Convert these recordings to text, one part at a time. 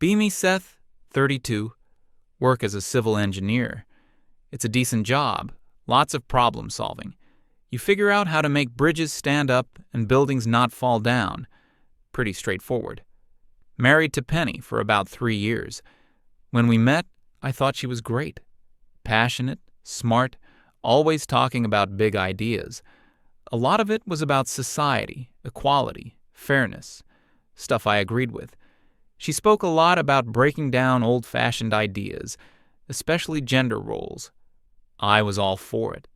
Be me, Seth, 32, work as a civil engineer. It's a decent job, lots of problem solving. You figure out how to make bridges stand up and buildings not fall down. Pretty straightforward. Married to Penny for about 3 years. When we met, I thought she was great. Passionate, smart, always talking about big ideas. A lot of it was about society, equality, fairness, stuff I agreed with. She spoke a lot about breaking down old-fashioned ideas, especially gender roles. I was all for it.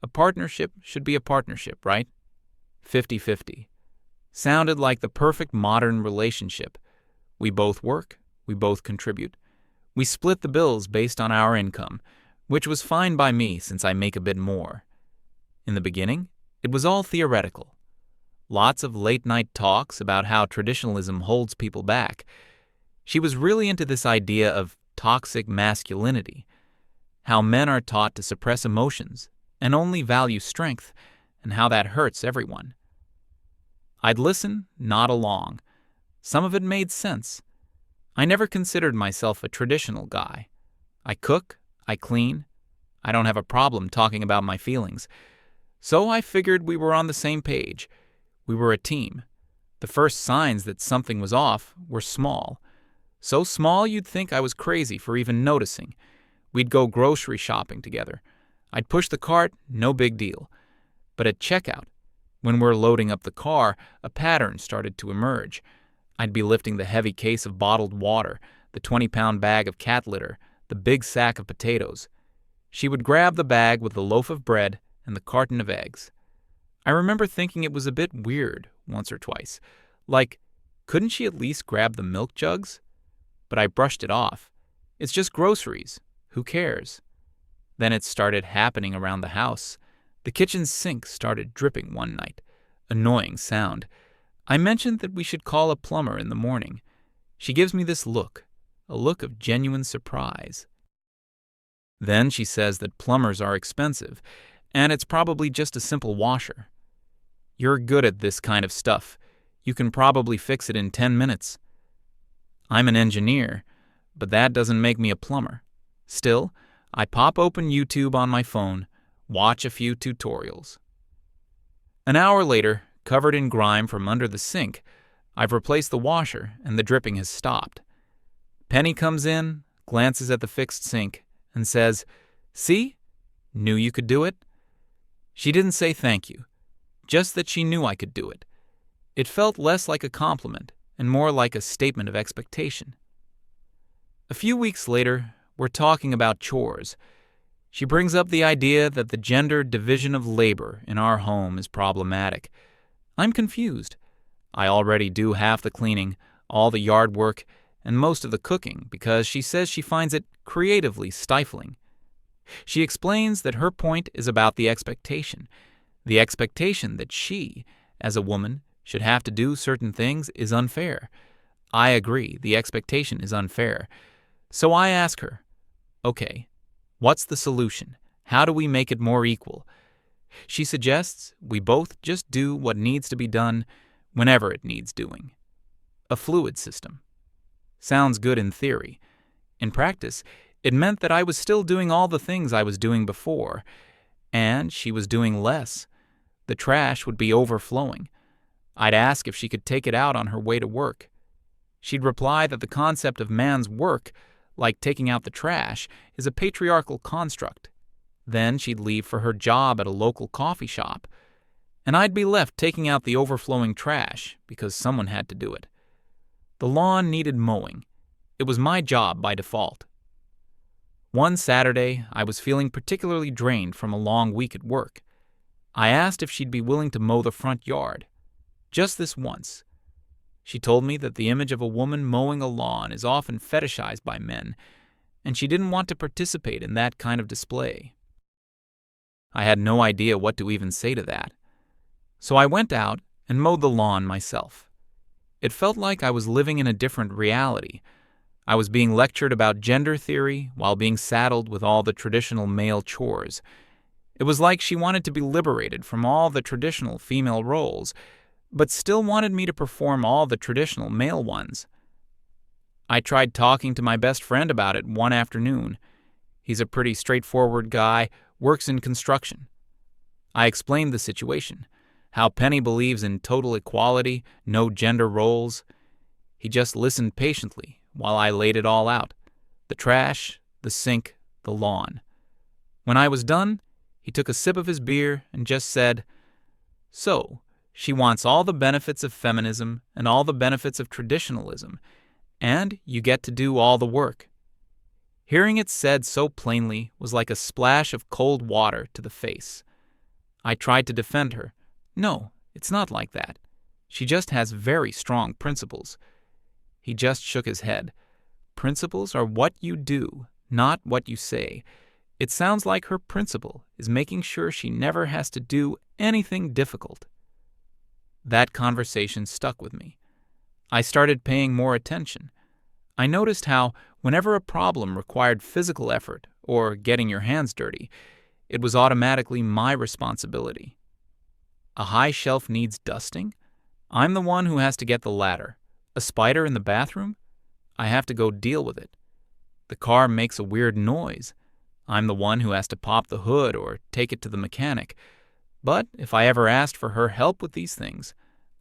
A partnership should be a partnership, right? 50-50. Sounded like the perfect modern relationship. We both work, we both contribute. We split the bills based on our income, which was fine by me since I make a bit more. In the beginning, it was all theoretical. Lots of late-night talks about how traditionalism holds people back. She was really into this idea of toxic masculinity, how men are taught to suppress emotions and only value strength, and how that hurts everyone. I'd listen, nod along. Some of it made sense. I never considered myself a traditional guy. I cook, I clean. I don't have a problem talking about my feelings. So I figured we were on the same page. We were a team. The first signs that something was off were small. So small you'd think I was crazy for even noticing. We'd go grocery shopping together. I'd push the cart, no big deal. But at checkout, when we're loading up the car, a pattern started to emerge. I'd be lifting the heavy case of bottled water, the 20-pound bag of cat litter, the big sack of potatoes. She would grab the bag with the loaf of bread and the carton of eggs. I remember thinking it was a bit weird once or twice. Like, couldn't she at least grab the milk jugs? But I brushed it off. It's just groceries. Who cares? Then it started happening around the house. The kitchen sink started dripping one night. Annoying sound. I mentioned that we should call a plumber in the morning. She gives me this look, a look of genuine surprise. Then she says that plumbers are expensive, and it's probably just a simple washer. You're good at this kind of stuff. You can probably fix it in 10 minutes. I'm an engineer, but that doesn't make me a plumber. Still, I pop open YouTube on my phone, watch a few tutorials. An hour later, covered in grime from under the sink, I've replaced the washer and the dripping has stopped. Penny comes in, glances at the fixed sink, and says, "See? Knew you could do it?" She didn't say thank you, just that she knew I could do it. It felt less like a compliment and more like a statement of expectation. A few weeks later, we're talking about chores. She brings up the idea that the gender division of labor in our home is problematic. I'm confused. I already do half the cleaning, all the yard work, and most of the cooking because she says she finds it creatively stifling. She explains that her point is about the expectation that she, as a woman, should have to do certain things is unfair. I agree, the expectation is unfair. So I ask her, okay, what's the solution? How do we make it more equal? She suggests we both just do what needs to be done whenever it needs doing. A fluid system. Sounds good in theory. In practice, it meant that I was still doing all the things I was doing before, and she was doing less. The trash would be overflowing. I'd ask if she could take it out on her way to work. She'd reply that the concept of man's work, like taking out the trash, is a patriarchal construct. Then she'd leave for her job at a local coffee shop, and I'd be left taking out the overflowing trash because someone had to do it. The lawn needed mowing. It was my job by default. One Saturday, I was feeling particularly drained from a long week at work. I asked if she'd be willing to mow the front yard. Just this once. She told me that the image of a woman mowing a lawn is often fetishized by men, and she didn't want to participate in that kind of display. I had no idea what to even say to that. So I went out and mowed the lawn myself. It felt like I was living in a different reality. I was being lectured about gender theory while being saddled with all the traditional male chores. It was like she wanted to be liberated from all the traditional female roles, but still wanted me to perform all the traditional male ones. I tried talking to my best friend about it one afternoon. He's a pretty straightforward guy, works in construction. I explained the situation, how Penny believes in total equality, no gender roles. He just listened patiently while I laid it all out. The trash, the sink, the lawn. When I was done, he took a sip of his beer and just said, "So, she wants all the benefits of feminism and all the benefits of traditionalism, and you get to do all the work." Hearing it said so plainly was like a splash of cold water to the face. I tried to defend her. "No, it's not like that. She just has very strong principles." He just shook his head. "Principles are what you do, not what you say. It sounds like her principle is making sure she never has to do anything difficult." That conversation stuck with me. I started paying more attention. I noticed how, whenever a problem required physical effort or getting your hands dirty, it was automatically my responsibility. A high shelf needs dusting? I'm the one who has to get the ladder. A spider in the bathroom? I have to go deal with it. The car makes a weird noise. I'm the one who has to pop the hood or take it to the mechanic. But if I ever asked for her help with these things,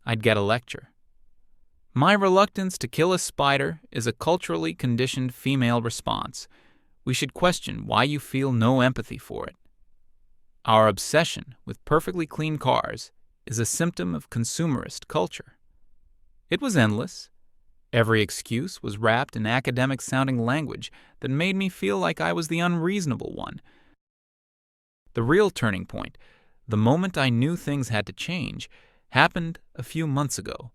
I'd get a lecture. My reluctance to kill a spider is a culturally conditioned female response. We should question why you feel no empathy for it. Our obsession with perfectly clean cars is a symptom of consumerist culture. It was endless. Every excuse was wrapped in academic-sounding language that made me feel like I was the unreasonable one. The real turning point, the moment I knew things had to change, happened a few months ago.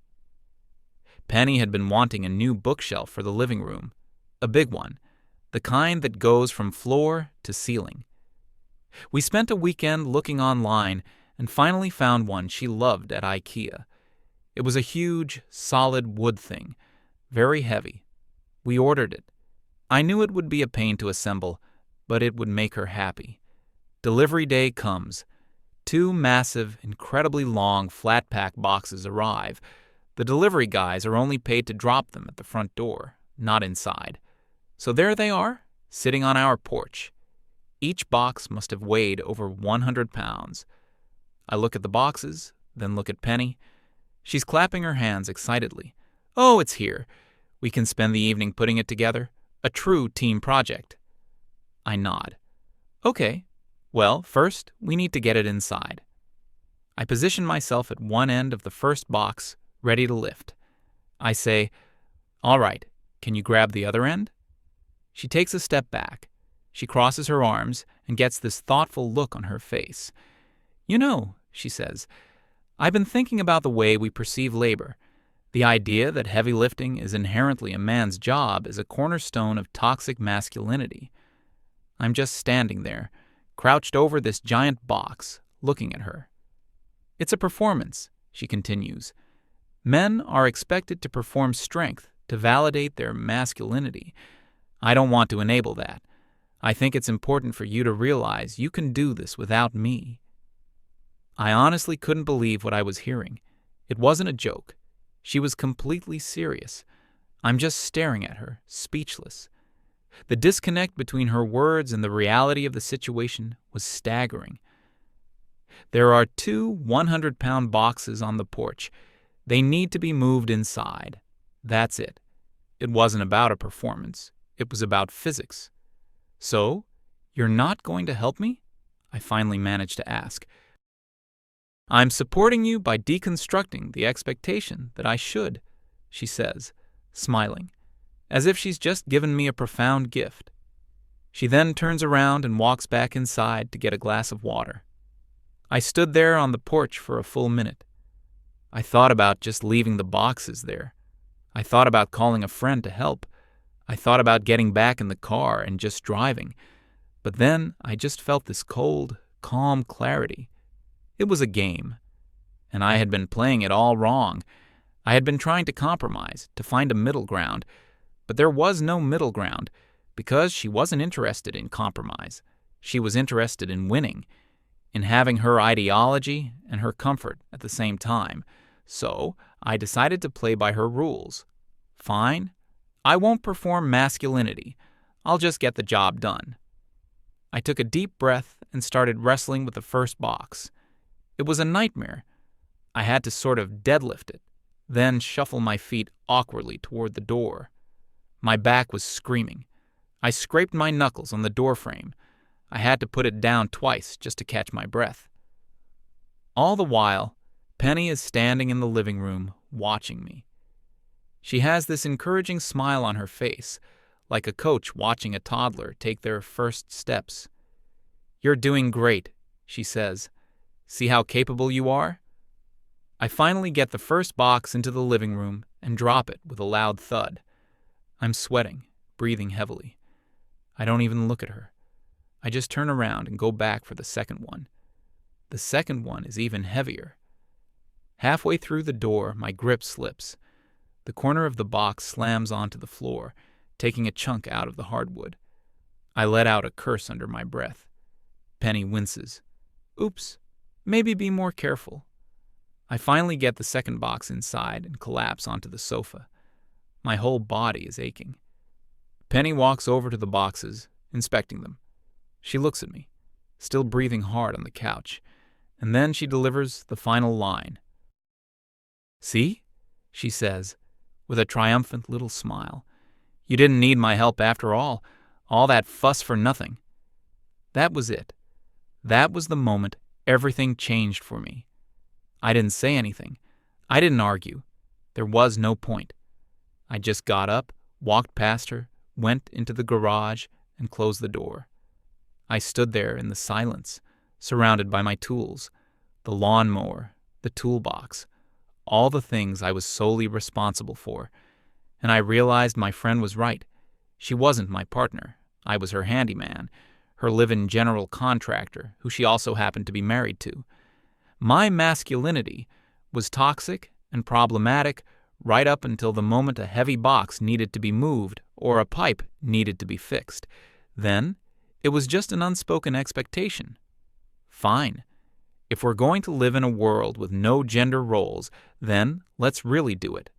Penny had been wanting a new bookshelf for the living room, a big one, the kind that goes from floor to ceiling. We spent a weekend looking online and finally found one she loved at IKEA. It was a huge, solid wood thing, very heavy. We ordered it. I knew it would be a pain to assemble, but it would make her happy. Delivery day comes. 2 massive, incredibly long flat-pack boxes arrive. The delivery guys are only paid to drop them at the front door, not inside. So there they are, sitting on our porch. Each box must have weighed over 100 pounds. I look at the boxes, then look at Penny. She's clapping her hands excitedly. "Oh, it's here. We can spend the evening putting it together. A true team project." I nod. "Okay. Well, first, we need to get it inside." I position myself at one end of the first box, ready to lift. I say, "All right, can you grab the other end?" She takes a step back. She crosses her arms and gets this thoughtful look on her face. "You know," she says, "I've been thinking about the way we perceive labor. The idea that heavy lifting is inherently a man's job is a cornerstone of toxic masculinity." I'm just standing there, crouched over this giant box, looking at her. "It's a performance," she continues. "Men are expected to perform strength to validate their masculinity. I don't want to enable that. I think it's important for you to realize you can do this without me." I honestly couldn't believe what I was hearing. It wasn't a joke. She was completely serious. I'm just staring at her, speechless. The disconnect between her words and the reality of the situation was staggering. There are 2 100-pound boxes on the porch. They need to be moved inside. That's it. It wasn't about a performance. It was about physics. "So, you're not going to help me?" I finally managed to ask. "I'm supporting you by deconstructing the expectation that I should," she says, smiling, as if she's just given me a profound gift. She then turns around and walks back inside to get a glass of water. I stood there on the porch for a full minute. I thought about just leaving the boxes there. I thought about calling a friend to help. I thought about getting back in the car and just driving. But then I just felt this cold, calm clarity. It was a game, and I had been playing it all wrong. I had been trying to compromise, to find a middle ground, but there was no middle ground, because she wasn't interested in compromise. She was interested in winning, in having her ideology and her comfort at the same time. So I decided to play by her rules. Fine, I won't perform masculinity. I'll just get the job done. I took a deep breath and started wrestling with the first box. It was a nightmare. I had to sort of deadlift it, then shuffle my feet awkwardly toward the door. My back was screaming. I scraped my knuckles on the doorframe. I had to put it down twice just to catch my breath. All the while, Penny is standing in the living room, watching me. She has this encouraging smile on her face, like a coach watching a toddler take their first steps. "You're doing great," she says. "See how capable you are?" I finally get the first box into the living room and drop it with a loud thud. I'm sweating, breathing heavily. I don't even look at her. I just turn around and go back for the second one. The second one is even heavier. Halfway through the door, my grip slips. The corner of the box slams onto the floor, taking a chunk out of the hardwood. I let out a curse under my breath. Penny winces. "Oops, maybe be more careful." I finally get the second box inside and collapse onto the sofa. My whole body is aching. Penny walks over to the boxes, inspecting them. She looks at me, still breathing hard on the couch, and then she delivers the final line. "See?" she says, with a triumphant little smile. "You didn't need my help after all that fuss for nothing." That was it. That was the moment everything changed for me. I didn't say anything. I didn't argue. There was no point. I just got up, walked past her, went into the garage, and closed the door. I stood there in the silence, surrounded by my tools, the lawnmower, the toolbox, all the things I was solely responsible for, and I realized my friend was right. She wasn't my partner. I was her handyman, her live-in general contractor, who she also happened to be married to. My masculinity was toxic and problematic right up until the moment a heavy box needed to be moved or a pipe needed to be fixed. Then, it was just an unspoken expectation. Fine. If we're going to live in a world with no gender roles, then let's really do it.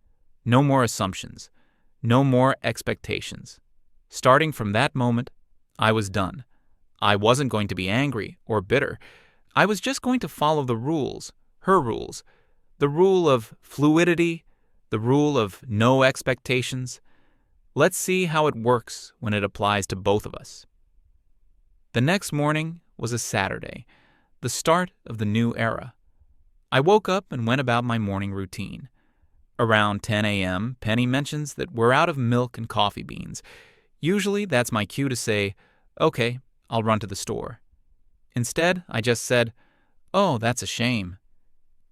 No more assumptions. No more expectations. Starting from that moment, I was done. I wasn't going to be angry or bitter. I was just going to follow the rules, her rules, the rule of fluidity, the rule of no expectations. Let's see how it works when it applies to both of us. The next morning was a Saturday, the start of the new era. I woke up and went about my morning routine. Around 10 a.m., Penny mentions that we're out of milk and coffee beans. Usually that's my cue to say, "Okay, I'll run to the store." Instead, I just said, "Oh, that's a shame,"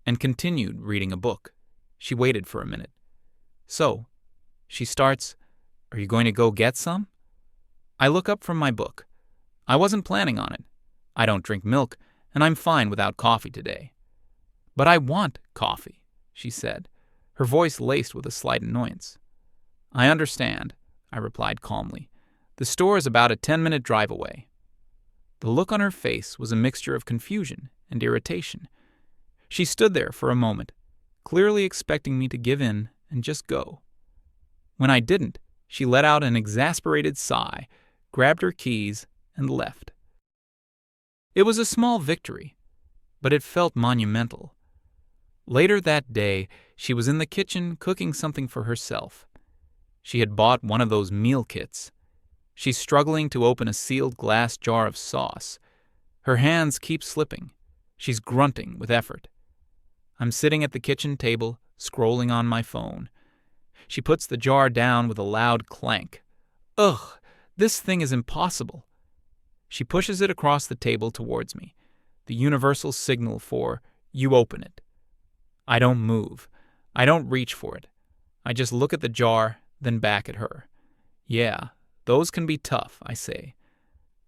and continued reading a book. She waited for a minute. "So," she starts, "are you going to go get some?" I look up from my book. I wasn't planning on it. I don't drink milk, and I'm fine without coffee today. "But I want coffee," she said, her voice laced with a slight annoyance. "I understand," I replied calmly. "The store is about a 10-minute drive away." The look on her face was a mixture of confusion and irritation. She stood there for a moment, clearly expecting me to give in and just go. When I didn't, she let out an exasperated sigh, grabbed her keys, and left. It was a small victory, but it felt monumental. Later that day, she was in the kitchen cooking something for herself. She had bought one of those meal kits. She's struggling to open a sealed glass jar of sauce. Her hands keep slipping. She's grunting with effort. I'm sitting at the kitchen table, scrolling on my phone. She puts the jar down with a loud clank. "Ugh, this thing is impossible." She pushes it across the table towards me, the universal signal for, "You open it." I don't move. I don't reach for it. I just look at the jar, then back at her. "Yeah, those can be tough," I say.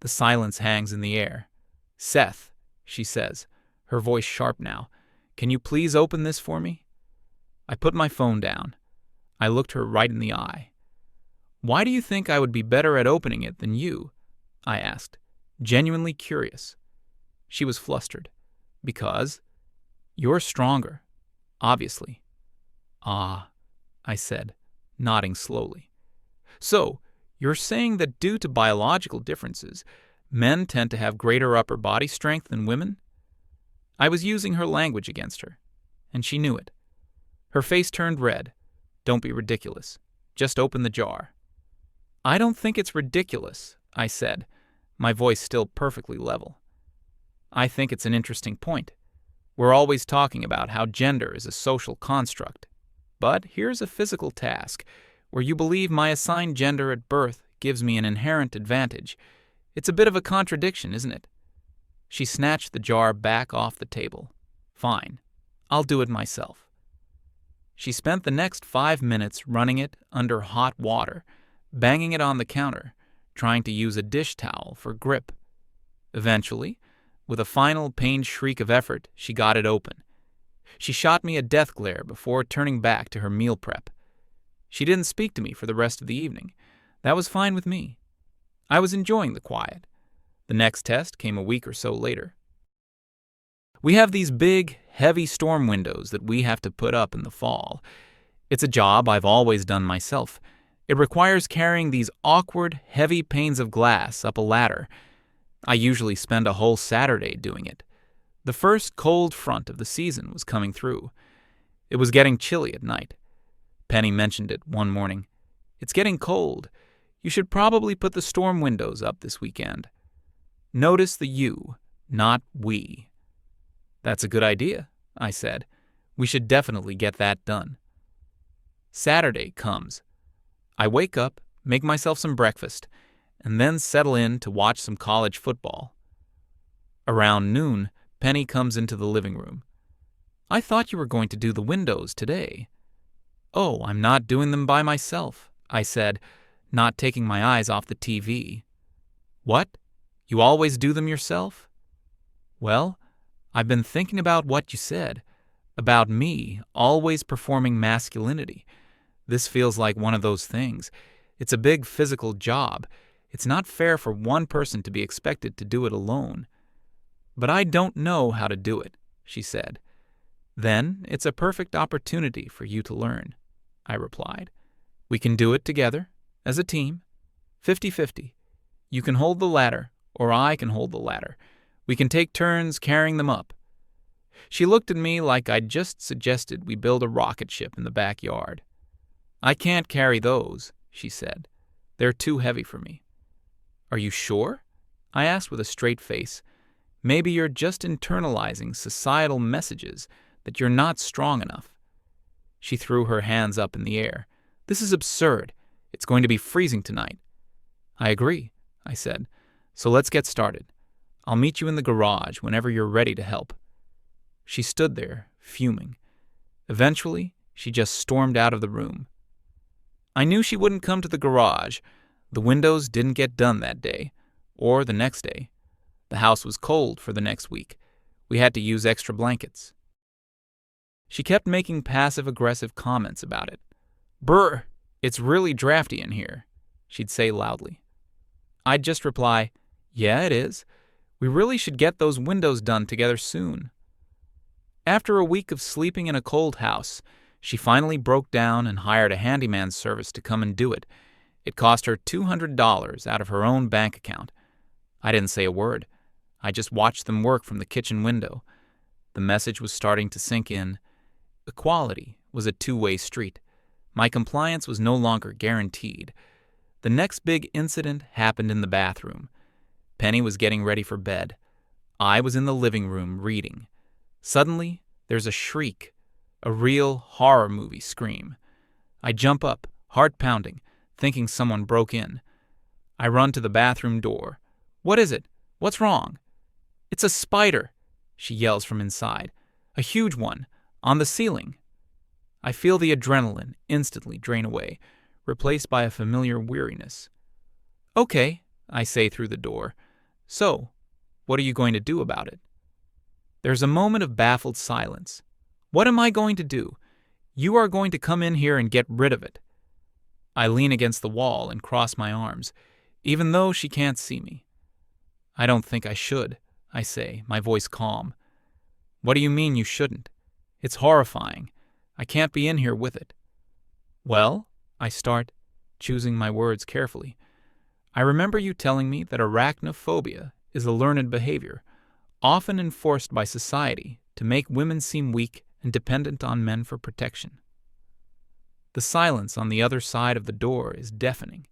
The silence hangs in the air. "Seth," she says, her voice sharp now, "can you please open this for me?" I put my phone down. I looked her right in the eye. "Why do you think I would be better at opening it than you?" I asked, genuinely curious. She was flustered. "Because you're stronger, obviously." "Ah," I said, nodding slowly. So, you're saying that due to biological differences, men tend to have greater upper body strength than women? I was using her language against her, and she knew it. Her face turned red. Don't be ridiculous. Just open the jar. I don't think it's ridiculous, I said, my voice still perfectly level. I think it's an interesting point. We're always talking about how gender is a social construct. But here's a physical task where you believe my assigned gender at birth gives me an inherent advantage. It's a bit of a contradiction, isn't it? She snatched the jar back off the table. Fine, I'll do it myself. She spent the next 5 minutes running it under hot water, banging it on the counter, trying to use a dish towel for grip. Eventually, with a final pained shriek of effort, she got it open. She shot me a death glare before turning back to her meal prep. She didn't speak to me for the rest of the evening. That was fine with me. I was enjoying the quiet. The next test came a week or so later. We have these big, heavy storm windows that we have to put up in the fall. It's a job I've always done myself. It requires carrying these awkward, heavy panes of glass up a ladder. I usually spend a whole Saturday doing it. The first cold front of the season was coming through. It was getting chilly at night. Penny mentioned it one morning. It's getting cold. You should probably put the storm windows up this weekend. Notice the you, not we. That's a good idea, I said. We should definitely get that done. Saturday comes. I wake up, make myself some breakfast, and then settle in to watch some college football. Around noon, Penny comes into the living room. I thought you were going to do the windows today. Oh, I'm not doing them by myself, I said, not taking my eyes off the TV. What? You always do them yourself? Well, I've been thinking about what you said, about me always performing masculinity. This feels like one of those things. It's a big physical job. It's not fair for one person to be expected to do it alone. But I don't know how to do it, she said. Then it's a perfect opportunity for you to learn, I replied. We can do it together, as a team, 50-50. You can hold the ladder, or I can hold the ladder. We can take turns carrying them up. She looked at me like I'd just suggested we build a rocket ship in the backyard. I can't carry those, she said. They're too heavy for me. Are you sure? I asked with a straight face. Maybe you're just internalizing societal messages that you're not strong enough. She threw her hands up in the air. This is absurd. It's going to be freezing tonight. I agree, I said. So let's get started. I'll meet you in the garage whenever you're ready to help. She stood there, fuming. Eventually, she just stormed out of the room. I knew she wouldn't come to the garage. The windows didn't get done that day, or the next day. The house was cold for the next week. We had to use extra blankets. She kept making passive-aggressive comments about it. Brr, it's really drafty in here, she'd say loudly. I'd just reply, yeah, it is. We really should get those windows done together soon. After a week of sleeping in a cold house, she finally broke down and hired a handyman service to come and do it. It cost her $200 out of her own bank account. I didn't say a word. I just watched them work from the kitchen window. The message was starting to sink in. Equality was a two-way street. My compliance was no longer guaranteed. The next big incident happened in the bathroom. Penny was getting ready for bed. I was in the living room reading. Suddenly, there's a shriek, a real horror movie scream. I jump up, heart pounding, thinking someone broke in. I run to the bathroom door. What is it? What's wrong? It's a spider, she yells from inside. A huge one, on the ceiling. I feel the adrenaline instantly drain away, replaced by a familiar weariness. Okay, I say through the door. So, what are you going to do about it? There's a moment of baffled silence. What am I going to do? You are going to come in here and get rid of it. I lean against the wall and cross my arms, even though she can't see me. I don't think I should, I say, my voice calm. What do you mean you shouldn't? It's horrifying. I can't be in here with it. Well, I start. choosing my words carefully. I remember you telling me that arachnophobia is a learned behavior, often enforced by society to make women seem weak and dependent on men for protection. The silence on the other side of the door is deafening.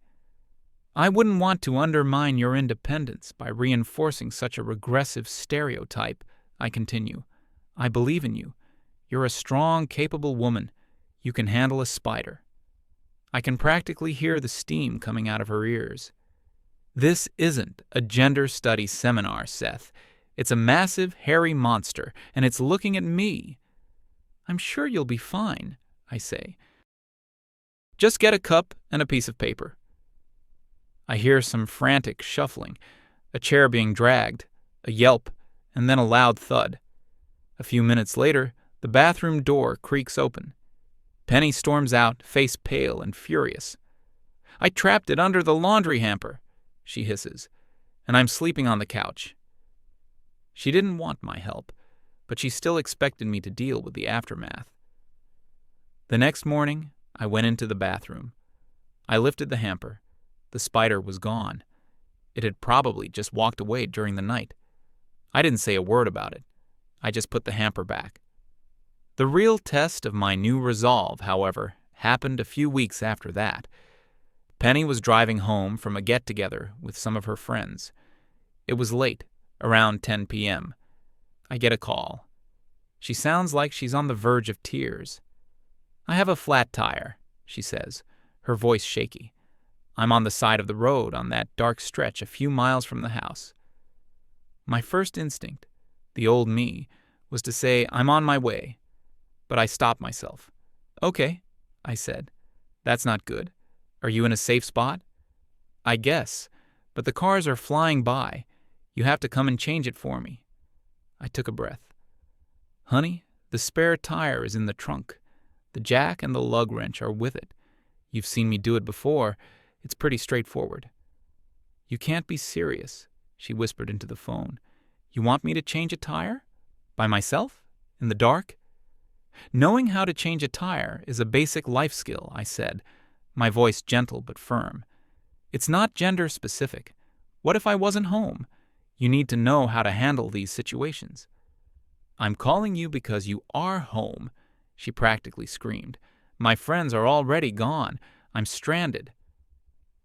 I wouldn't want to undermine your independence by reinforcing such a regressive stereotype, I continue. I believe in you. You're a strong, capable woman. You can handle a spider. I can practically hear the steam coming out of her ears. This isn't a gender studies seminar, Seth. It's a massive, hairy monster, and it's looking at me. I'm sure you'll be fine, I say. Just get a cup and a piece of paper. I hear some frantic shuffling, a chair being dragged, a yelp, and then a loud thud. A few minutes later, the bathroom door creaks open. Penny storms out, face pale and furious. I trapped it under the laundry hamper, she hisses, and I'm sleeping on the couch. She didn't want my help, but she still expected me to deal with the aftermath. The next morning, I went into the bathroom. I lifted the hamper. The spider was gone. It had probably just walked away during the night. I didn't say a word about it. I just put the hamper back. The real test of my new resolve, however, happened a few weeks after that. Penny was driving home from a get-together with some of her friends. It was late, around 10 p.m. I get a call. She sounds like she's on the verge of tears. I have a flat tire, she says, her voice shaky. I'm on the side of the road on that dark stretch a few miles from the house. My first instinct, the old me, was to say I'm on my way, but I stopped myself. Okay, I said. That's not good. Are you in a safe spot? I guess, but the cars are flying by. You have to come and change it for me. I took a breath. Honey, the spare tire is in the trunk. The jack and the lug wrench are with it. You've seen me do it before. It's pretty straightforward. You can't be serious, she whispered into the phone. You want me to change a tire? By myself? In the dark? Knowing how to change a tire is a basic life skill, I said, my voice gentle but firm. It's not gender specific. What if I wasn't home? You need to know how to handle these situations. I'm calling you because you are home, she practically screamed. My friends are already gone. I'm stranded.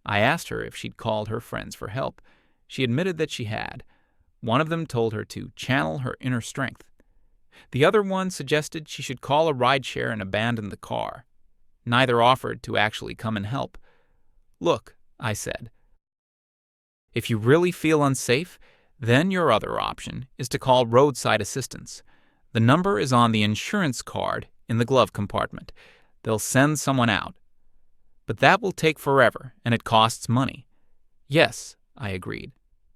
I asked her if she'd called her friends for help. She admitted that she had. One of them told her to channel her inner strength. The other one suggested she should call a rideshare and abandon the car. Neither offered to actually come and help. Look, I said, if you really feel unsafe, then your other option is to call roadside assistance. The number is on the insurance card in the glove compartment. They'll send someone out. But that will take forever, and it costs money. Yes, I agreed.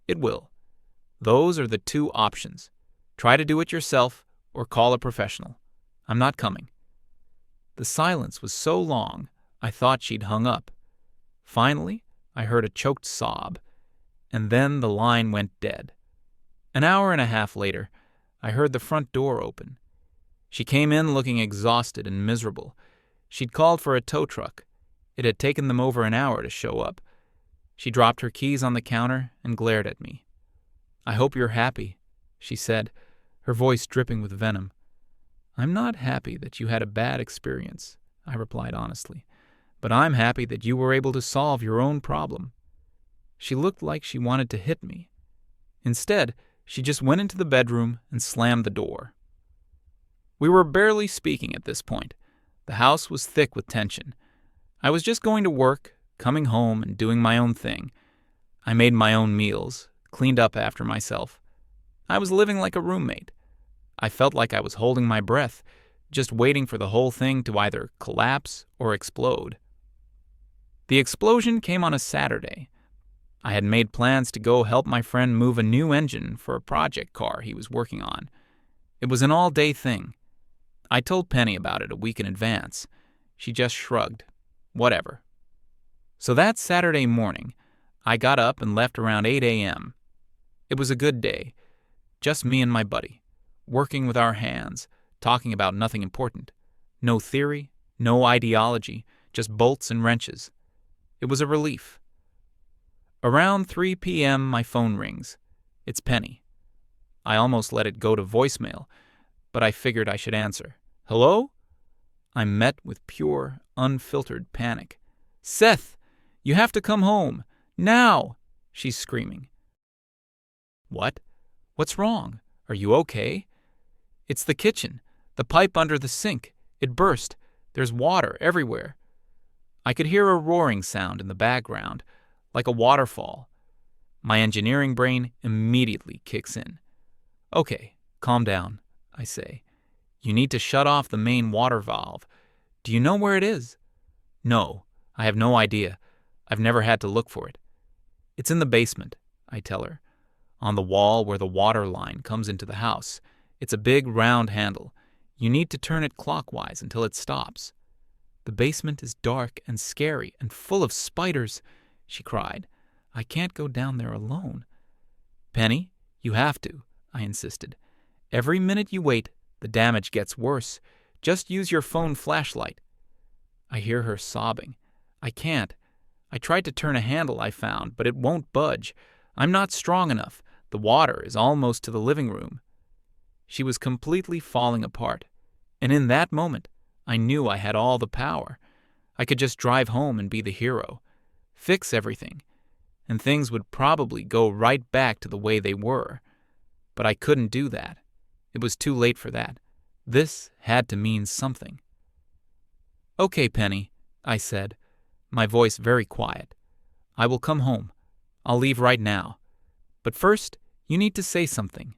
It will. Those are the two options. Try to do it yourself or call a professional. I'm not coming. The silence was so long, I thought she'd hung up. Finally, I heard a choked sob, and then the line went dead. An hour and a half later, I heard the front door open. She came in looking exhausted and miserable. She'd called for a tow truck. It had taken them over an hour to show up. She dropped her keys on the counter and glared at me. I hope you're happy, she said, her voice dripping with venom. I'm not happy that you had a bad experience, I replied honestly, but I'm happy that you were able to solve your own problem. She looked like she wanted to hit me. Instead, she just went into the bedroom and slammed the door. We were barely speaking at this point. The house was thick with tension. I was just going to work, coming home and doing my own thing. I made my own meals, cleaned up after myself. I was living like a roommate. I felt like I was holding my breath, just waiting for the whole thing to either collapse or explode. The explosion came on a Saturday. I had made plans to go help my friend move a new engine for a project car he was working on. It was an all-day thing. I told Penny about it a week in advance. She just shrugged. Whatever. So that Saturday morning, I got up and left around 8 a.m. It was a good day. Just me and my buddy, working with our hands, talking about nothing important. No theory, no ideology, just bolts and wrenches. It was a relief. Around 3 p.m., my phone rings. It's Penny. I almost let it go to voicemail, but I figured I should answer. Hello? I'm met with pure, unfiltered panic. Seth, you have to come home. Now! She's screaming. What? What's wrong? Are you okay? It's the kitchen. The pipe under the sink. It burst. There's water everywhere. I could hear a roaring sound in the background, like a waterfall. My engineering brain immediately kicks in. Okay, calm down, I say. You need to shut off the main water valve. Do you know where it is? No, I have no idea. I've never had to look for it. It's in the basement, I tell her. On the wall where the water line comes into the house. It's a big round handle. You need to turn it clockwise until it stops. The basement is dark and scary and full of spiders, she cried. I can't go down there alone. Penny, you have to, I insisted. Every minute you wait, the damage gets worse. Just use your phone flashlight. I hear her sobbing. I can't. I tried to turn a handle I found, but it won't budge. I'm not strong enough. The water is almost to the living room. She was completely falling apart. And in that moment, I knew I had all the power. I could just drive home and be the hero. Fix everything. And things would probably go right back to the way they were. But I couldn't do that. It was too late for that. This had to mean something. Okay, Penny, I said, my voice very quiet. I will come home. I'll leave right now. But first, you need to say something.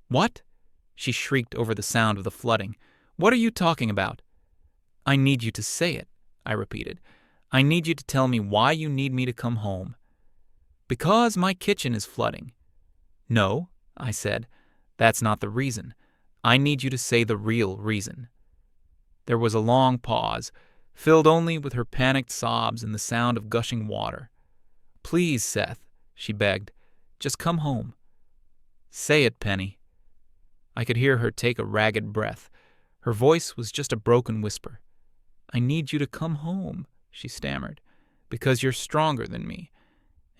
What? She shrieked over the sound of the flooding. What are you talking about? I need you to say it, I repeated. I need you to tell me why you need me to come home. Because my kitchen is flooding. No, I said, that's not the reason. I need you to say the real reason. There was a long pause, filled only with her panicked sobs and the sound of gushing water. Please, Seth, she begged, just come home. Say it, Penny. I could hear her take a ragged breath. Her voice was just a broken whisper. I need you to come home, she stammered, because you're stronger than me,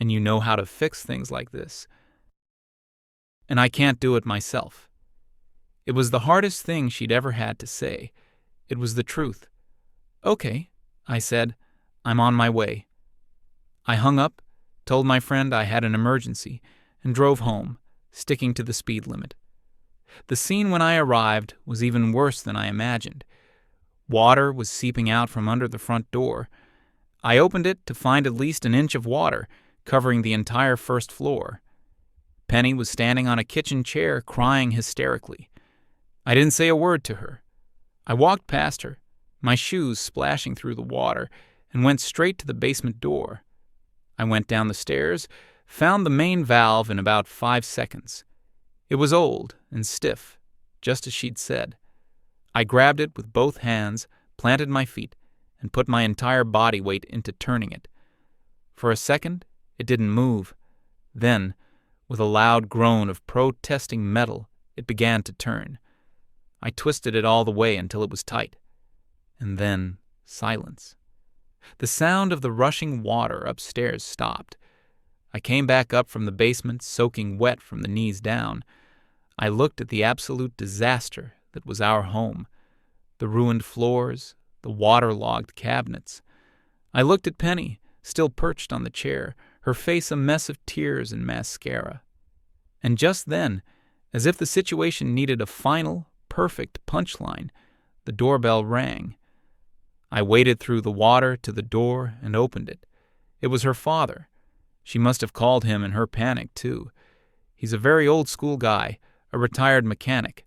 and you know how to fix things like this. And I can't do it myself. It was the hardest thing she'd ever had to say. It was the truth. Okay, I said, I'm on my way. I hung up, told my friend I had an emergency, and drove home, sticking to the speed limit. The scene when I arrived was even worse than I imagined. Water was seeping out from under the front door. I opened it to find at least an inch of water, covering the entire first floor. Penny was standing on a kitchen chair, crying hysterically. I didn't say a word to her. I walked past her, my shoes splashing through the water, and went straight to the basement door. I went down the stairs, found the main valve in about 5 seconds. It was old and stiff, just as she'd said. I grabbed it with both hands, planted my feet, and put my entire body weight into turning it. For a second, it didn't move. Then, with a loud groan of protesting metal, it began to turn. I twisted it all the way until it was tight. And then, silence. The sound of the rushing water upstairs stopped. I came back up from the basement, soaking wet from the knees down. I looked at the absolute disaster that was our home. The ruined floors, the waterlogged cabinets. I looked at Penny, still perched on the chair, her face a mess of tears and mascara. And just then, as if the situation needed a final, perfect punchline, the doorbell rang. I waded through the water to the door and opened it. It was her father. She must have called him in her panic, too. He's a very old-school guy, a retired mechanic.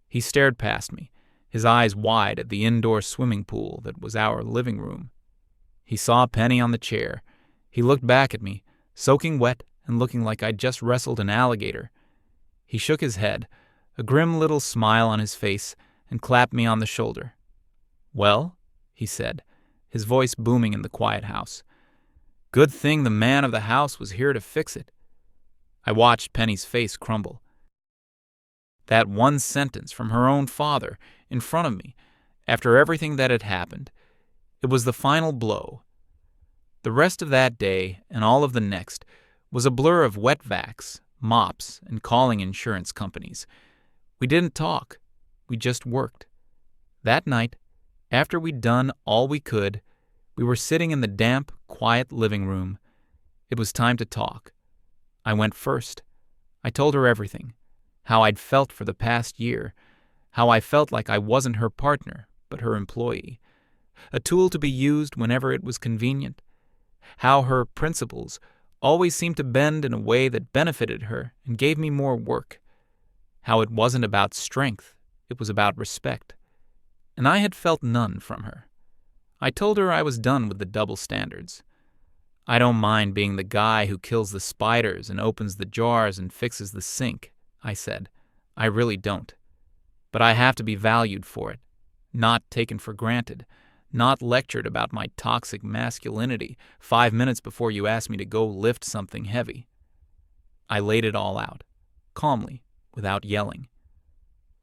He stared past me, his eyes wide at the indoor swimming pool that was our living room. He saw Penny on the chair. He looked back at me, soaking wet and looking like I'd just wrestled an alligator. He shook his head, a grim little smile on his face, and clapped me on the shoulder. Well, he said, his voice booming in the quiet house. Good thing the man of the house was here to fix it. I watched Penny's face crumble. That one sentence from her own father in front of me, after everything that had happened, it was the final blow. The rest of that day and all of the next was a blur of wet vacs, mops, and calling insurance companies. We didn't talk. We just worked. That night, after we'd done all we could, we were sitting in the damp, quiet living room. It was time to talk. I went first. I told her everything. How I'd felt for the past year. How I felt like I wasn't her partner, but her employee. A tool to be used whenever it was convenient. How her principles always seemed to bend in a way that benefited her and gave me more work. How it wasn't about strength, it was about respect. And I had felt none from her. I told her I was done with the double standards. I don't mind being the guy who kills the spiders and opens the jars and fixes the sink, I said. I really don't. But I have to be valued for it, not taken for granted, not lectured about my toxic masculinity 5 minutes before you ask me to go lift something heavy. I laid it all out, calmly, without yelling.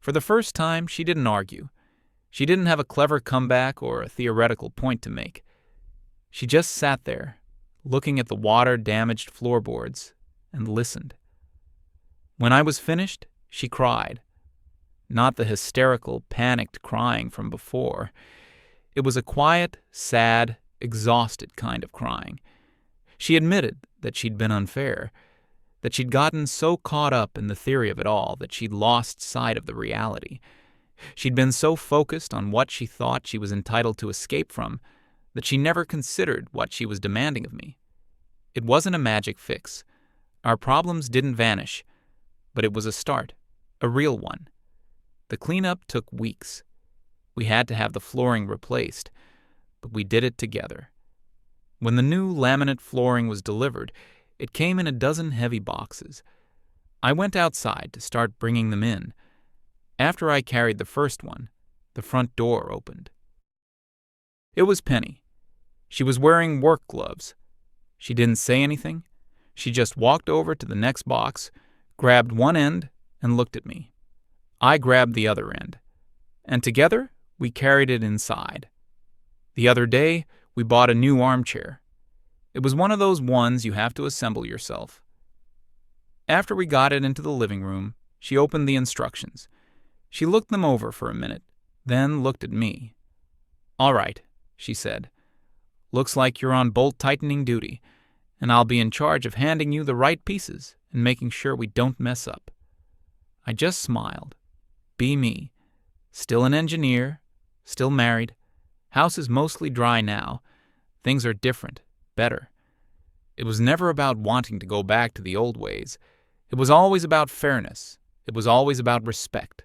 For the first time, she didn't argue. She didn't have a clever comeback or a theoretical point to make. She just sat there, looking at the water-damaged floorboards, and listened. When I was finished, she cried. Not the hysterical, panicked crying from before. It was a quiet, sad, exhausted kind of crying. She admitted that she'd been unfair, that she'd gotten so caught up in the theory of it all that she'd lost sight of the reality. She'd been so focused on what she thought she was entitled to escape from that she never considered what she was demanding of me. It wasn't a magic fix. Our problems didn't vanish, but it was a start, a real one. The cleanup took weeks. We had to have the flooring replaced, but we did it together. When the new laminate flooring was delivered, it came in a dozen heavy boxes. I went outside to start bringing them in. After I carried the first one, the front door opened. It was Penny. She was wearing work gloves. She didn't say anything. She just walked over to the next box, grabbed one end, and looked at me. I grabbed the other end, and together we carried it inside. The other day, we bought a new armchair. It was one of those ones you have to assemble yourself. After we got it into the living room, she opened the instructions. She looked them over for a minute, then looked at me. "All right," she said. "Looks like you're on bolt-tightening duty, and I'll be in charge of handing you the right pieces and making sure we don't mess up." I just smiled. Be me. Still an engineer, still married. House is mostly dry now. Things are different, better. It was never about wanting to go back to the old ways. It was always about fairness. It was always about respect.